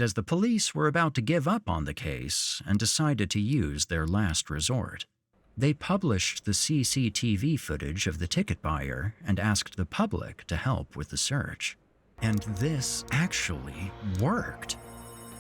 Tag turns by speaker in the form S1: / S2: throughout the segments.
S1: as the police were about to give up on the case and decided to use their last resort. They published the CCTV footage of the ticket buyer and asked the public to help with the search. And this actually worked.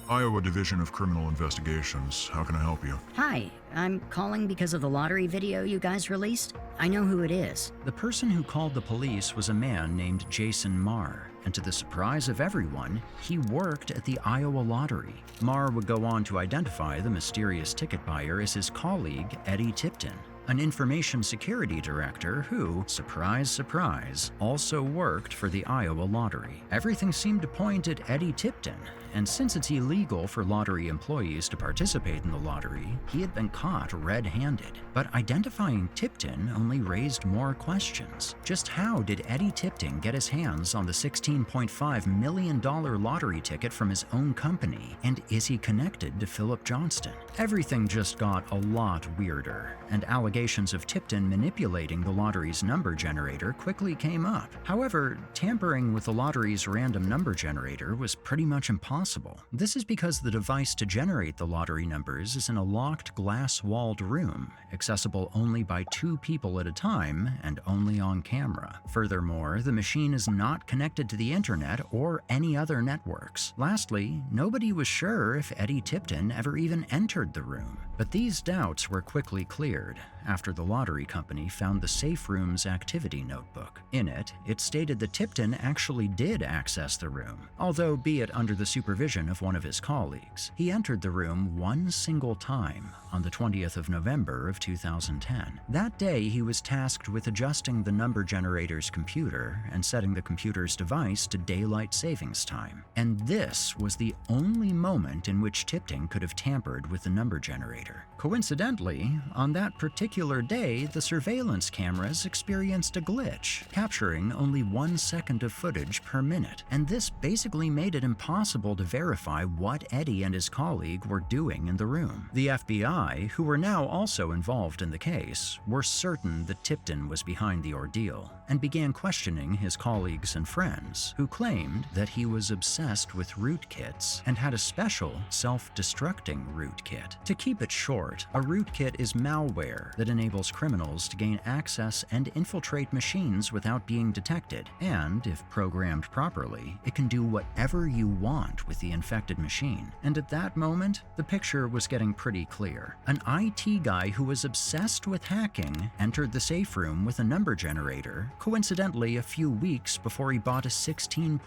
S2: Iowa Division of Criminal Investigations. How can I help you?
S3: Hi, I'm calling because of the lottery video you guys released. I know who it is.
S1: The person who called the police was a man named Jason Marr, and to the surprise of everyone, he worked at the Iowa Lottery. Marr would go on to identify the mysterious ticket buyer as his colleague, Eddie Tipton, an information security director who, surprise, surprise, also worked for the Iowa Lottery. Everything seemed to point at Eddie Tipton, and since it's illegal for lottery employees to participate in the lottery, he had been caught red-handed. But identifying Tipton only raised more questions. Just how did Eddie Tipton get his hands on the $16.5 million lottery ticket from his own company? And is he connected to Philip Johnston? Everything just got a lot weirder, and allegations of Tipton manipulating the lottery's number generator quickly came up. However, tampering with the lottery's random number generator was pretty much impossible. This is because the device to generate the lottery numbers is in a locked glass-walled room, accessible only by 2 people at a time and only on camera. Furthermore, the machine is not connected to the internet or any other networks. Lastly, nobody was sure if Eddie Tipton ever even entered the room. But these doubts were quickly cleared after the lottery company found the safe room's activity notebook. In it, it stated that Tipton actually did access the room, although be it under the supervision of one of his colleagues. He entered the room one single time on the 20th of November of 2010. That day, he was tasked with adjusting the number generator's computer and setting the computer's device to daylight savings time. And this was the only moment in which Tipton could have tampered with the number generator. Coincidentally, on that particular day, the surveillance cameras experienced a glitch, capturing only 1 second of footage per minute. And this basically made it impossible to verify what Eddie and his colleague were doing in the room. The FBI, who were now also involved in the case, were certain that Tipton was behind the ordeal and began questioning his colleagues and friends, who claimed that he was obsessed with rootkits and had a special self-destructing rootkit. To keep it short, a rootkit is malware that enables criminals to gain access and infiltrate machines without being detected, and if programmed properly, it can do whatever you want with the infected machine. And at that moment, the picture was getting pretty clear. An IT guy who was obsessed with hacking entered the safe room with a number generator, coincidentally a few weeks before he bought a 16